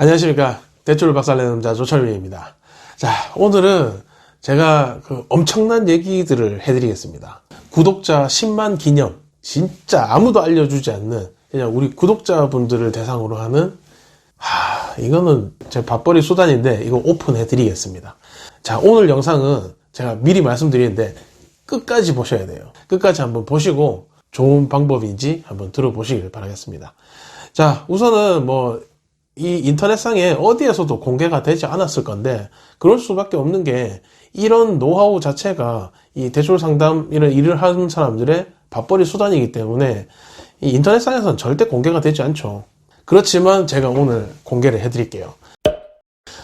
안녕하십니까. 대출을 박살내는 남자 조철민입니다. 자, 오늘은 제가 엄청난 얘기들을 해드리겠습니다. 구독자 10만 기념, 진짜 아무도 알려주지 않는 그냥 우리 구독자분들을 대상으로 하는 이거는 제 밥벌이 수단인데 이거 오픈해드리겠습니다. 자, 오늘 영상은 제가 미리 말씀드리는데 끝까지 보셔야 돼요. 끝까지 한번 보시고 좋은 방법인지 한번 들어보시길 바라겠습니다. 자, 우선은 이 인터넷상에 어디에서도 공개가 되지 않았을 건데 그럴 수밖에 없는 게 이런 노하우 자체가 이 대출 상담 이런 일을 하는 사람들의 밥벌이 수단이기 때문에 이 인터넷상에서는 절대 공개가 되지 않죠. 그렇지만 제가 오늘 공개를 해드릴게요.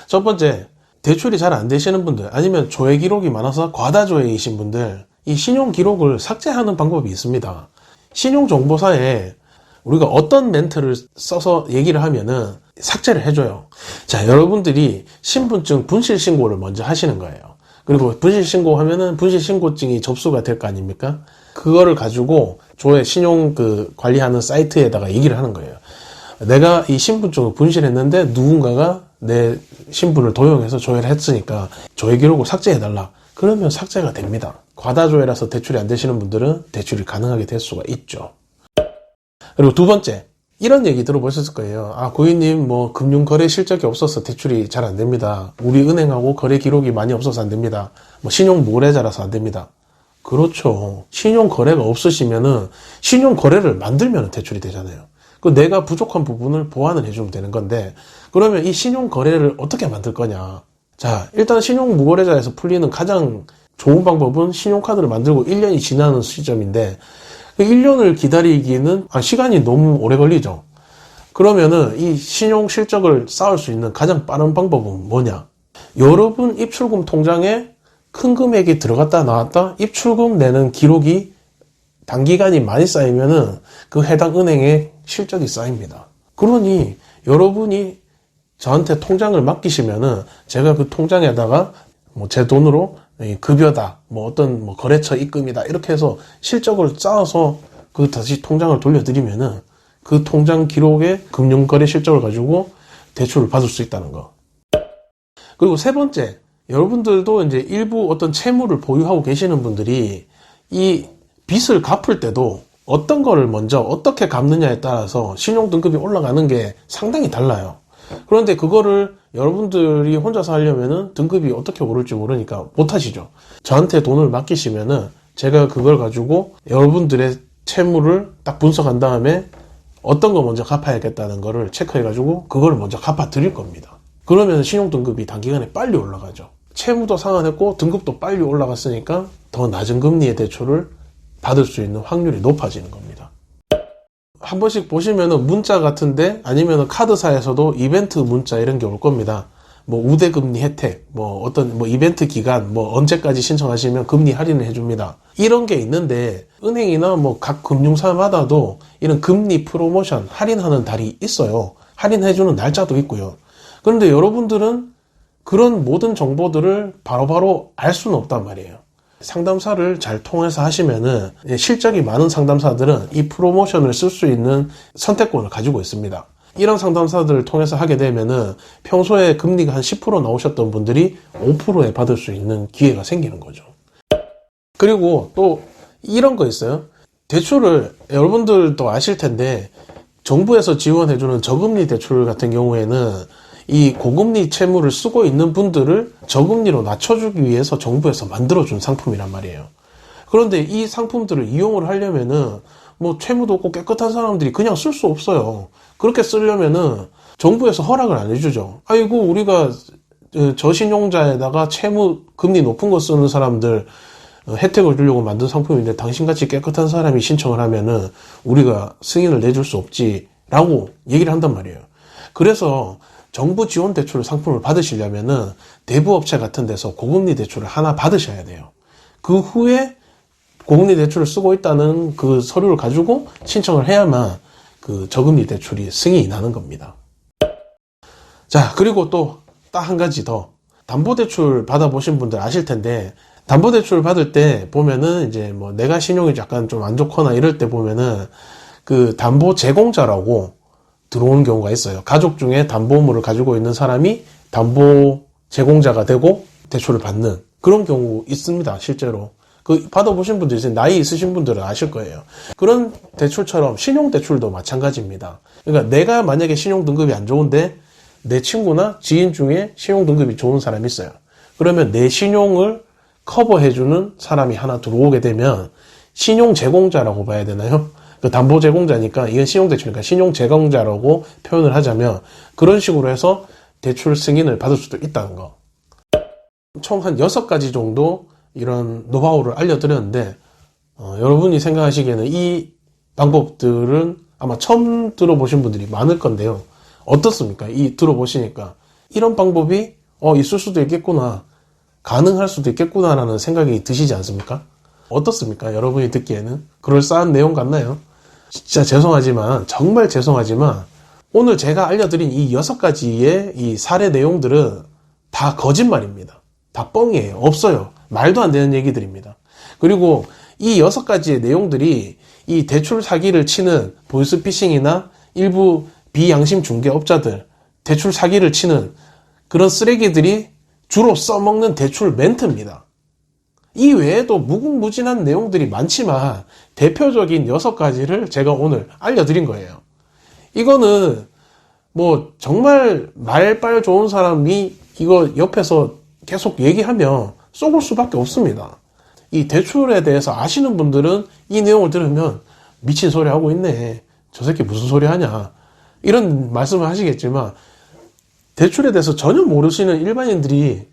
첫 번째, 대출이 잘 안 되시는 분들 아니면 조회 기록이 많아서 과다 조회이신 분들, 이 신용 기록을 삭제하는 방법이 있습니다. 신용정보사에 우리가 어떤 멘트를 써서 얘기를 하면은 삭제를 해줘요. 자, 여러분들이 신분증 분실신고를 먼저 하시는 거예요. 그리고 분실신고하면은 분실신고증이 접수가 될 거 아닙니까? 그거를 가지고 조회 신용 관리하는 사이트에다가 얘기를 하는 거예요. 내가 이 신분증을 분실했는데 누군가가 내 신분을 도용해서 조회를 했으니까 조회 기록을 삭제해달라. 그러면 삭제가 됩니다. 과다 조회라서 대출이 안 되시는 분들은 대출이 가능하게 될 수가 있죠. 그리고 두 번째, 이런 얘기 들어보셨을 거예요. 고객님 금융거래 실적이 없어서 대출이 잘 안 됩니다. 우리 은행하고 거래 기록이 많이 없어서 안 됩니다. 신용무거래자라서 안 됩니다. 그렇죠. 신용거래가 없으시면은 신용거래를 만들면 대출이 되잖아요. 내가 부족한 부분을 보완을 해주면 되는 건데, 그러면 이 신용거래를 어떻게 만들 거냐. 자, 일단 신용무거래자에서 풀리는 가장 좋은 방법은 신용카드를 만들고 1년이 지나는 시점인데 1년을 기다리기는 시간이 너무 오래 걸리죠. 그러면은 이 신용 실적을 쌓을 수 있는 가장 빠른 방법은 뭐냐? 여러분 입출금 통장에 큰 금액이 들어갔다 나왔다 입출금 내는 기록이 단기간이 많이 쌓이면은 그 해당 은행의 실적이 쌓입니다. 그러니 여러분이 저한테 통장을 맡기시면은 제가 그 통장에다가 제 돈으로 급여다, 어떤 거래처 입금이다 이렇게 해서 실적을 쌓아서 다시 통장을 돌려드리면은 그 통장 기록에 금융거래 실적을 가지고 대출을 받을 수 있다는 거. 그리고 세 번째, 여러분들도 이제 일부 어떤 채무를 보유하고 계시는 분들이 이 빚을 갚을 때도 어떤 거를 먼저 어떻게 갚느냐에 따라서 신용등급이 올라가는 게 상당히 달라요. 그런데 그거를 여러분들이 혼자서 하려면은 등급이 어떻게 오를지 모르니까 못하시죠. 저한테 돈을 맡기시면은 제가 그걸 가지고 여러분들의 채무를 딱 분석한 다음에 어떤 거 먼저 갚아야겠다는 거를 체크해가지고 그걸 먼저 갚아 드릴 겁니다. 그러면 신용등급이 단기간에 빨리 올라가죠. 채무도 상환했고 등급도 빨리 올라갔으니까 더 낮은 금리의 대출을 받을 수 있는 확률이 높아지는 겁니다. 한 번씩 보시면은 문자 같은데 아니면은 카드사에서도 이벤트 문자 이런 게 올 겁니다. 우대금리 혜택, 어떤 이벤트 기간, 언제까지 신청하시면 금리 할인을 해줍니다. 이런 게 있는데 은행이나 각 금융사마다도 이런 금리 프로모션 할인하는 달이 있어요. 할인해주는 날짜도 있고요. 그런데 여러분들은 그런 모든 정보들을 바로바로 알 수는 없단 말이에요. 상담사를 잘 통해서 하시면은 실적이 많은 상담사들은 이 프로모션을 쓸 수 있는 선택권을 가지고 있습니다. 이런 상담사들을 통해서 하게 되면은 평소에 금리가 한 10% 나오셨던 분들이 5%에 받을 수 있는 기회가 생기는 거죠. 그리고 또 이런 거 있어요. 대출을 여러분들도 아실 텐데 정부에서 지원해주는 저금리 대출 같은 경우에는 이 고금리 채무를 쓰고 있는 분들을 저금리로 낮춰주기 위해서 정부에서 만들어준 상품이란 말이에요. 그런데 이 상품들을 이용을 하려면은 채무도 없고 깨끗한 사람들이 그냥 쓸 수 없어요. 그렇게 쓰려면은 정부에서 허락을 안 해주죠. 우리가 저신용자에다가 채무 금리 높은 거 쓰는 사람들 혜택을 주려고 만든 상품인데 당신같이 깨끗한 사람이 신청을 하면은 우리가 승인을 내줄 수 없지라고 얘기를 한단 말이에요. 그래서 정부 지원 대출 상품을 받으시려면은 대부업체 같은 데서 고금리 대출을 하나 받으셔야 돼요. 그 후에 고금리 대출을 쓰고 있다는 그 서류를 가지고 신청을 해야만 그 저금리 대출이 승인이 나는 겁니다. 자, 그리고 또 딱 한 가지 더. 담보대출 받아보신 분들 아실 텐데 담보대출 받을 때 보면은 이제 내가 신용이 약간 좀 안 좋거나 이럴 때 보면은 그 담보 제공자라고 들어오는 경우가 있어요. 가족 중에 담보물을 가지고 있는 사람이 담보 제공자가 되고 대출을 받는 그런 경우 있습니다. 실제로. 그 받아보신 분들 있으면 나이 있으신 분들은 아실 거예요. 그런 대출처럼 신용대출도 마찬가지입니다. 그러니까 내가 만약에 신용등급이 안 좋은데 내 친구나 지인 중에 신용등급이 좋은 사람이 있어요. 그러면 내 신용을 커버해주는 사람이 하나 들어오게 되면 신용제공자라고 봐야 되나요? 그 담보 제공자니까 이건 신용대출이니까 신용제공자라고 표현을 하자면 그런 식으로 해서 대출 승인을 받을 수도 있다는 거. 총 한 6가지 정도 이런 노하우를 알려드렸는데 여러분이 생각하시기에는 이 방법들은 아마 처음 들어보신 분들이 많을 건데요. 어떻습니까? 이 들어보시니까 이런 방법이 있을 수도 있겠구나, 가능할 수도 있겠구나라는 생각이 드시지 않습니까? 어떻습니까? 여러분이 듣기에는 그럴싸한 내용 같나요? 진짜 죄송하지만, 정말 죄송하지만 오늘 제가 알려드린 이 6가지의 이 사례 내용들은 다 거짓말입니다. 다 뻥이에요. 없어요. 말도 안 되는 얘기들입니다. 그리고 이 6가지의 내용들이 이 대출 사기를 치는 보이스피싱이나 일부 비양심 중개업자들, 대출 사기를 치는 그런 쓰레기들이 주로 써먹는 대출 멘트입니다. 이 외에도 무궁무진한 내용들이 많지만 대표적인 6가지를 제가 오늘 알려드린 거예요. 이거는 뭐 정말 말빨 좋은 사람이 이거 옆에서 계속 얘기하면 속을 수밖에 없습니다. 이 대출에 대해서 아시는 분들은 이 내용을 들으면 미친 소리 하고 있네, 저 새끼 무슨 소리 하냐, 이런 말씀을 하시겠지만 대출에 대해서 전혀 모르시는 일반인들이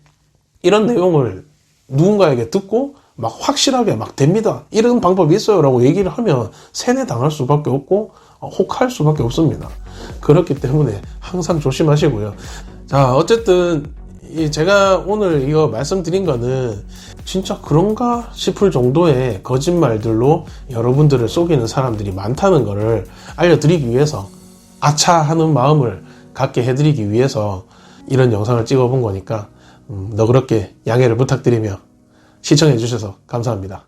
이런 내용을 누군가에게 듣고 막 확실하게 막 됩니다, 이런 방법이 있어요 라고 얘기를 하면 세뇌당할 수밖에 없고 혹할 수밖에 없습니다. 그렇기 때문에 항상 조심하시고요. 자, 어쨌든 제가 오늘 이거 말씀드린 거는 진짜 그런가 싶을 정도의 거짓말들로 여러분들을 속이는 사람들이 많다는 거를 알려드리기 위해서, 아차 하는 마음을 갖게 해드리기 위해서 이런 영상을 찍어 본 거니까 너그럽게 양해를 부탁드리며 시청해 주셔서 감사합니다.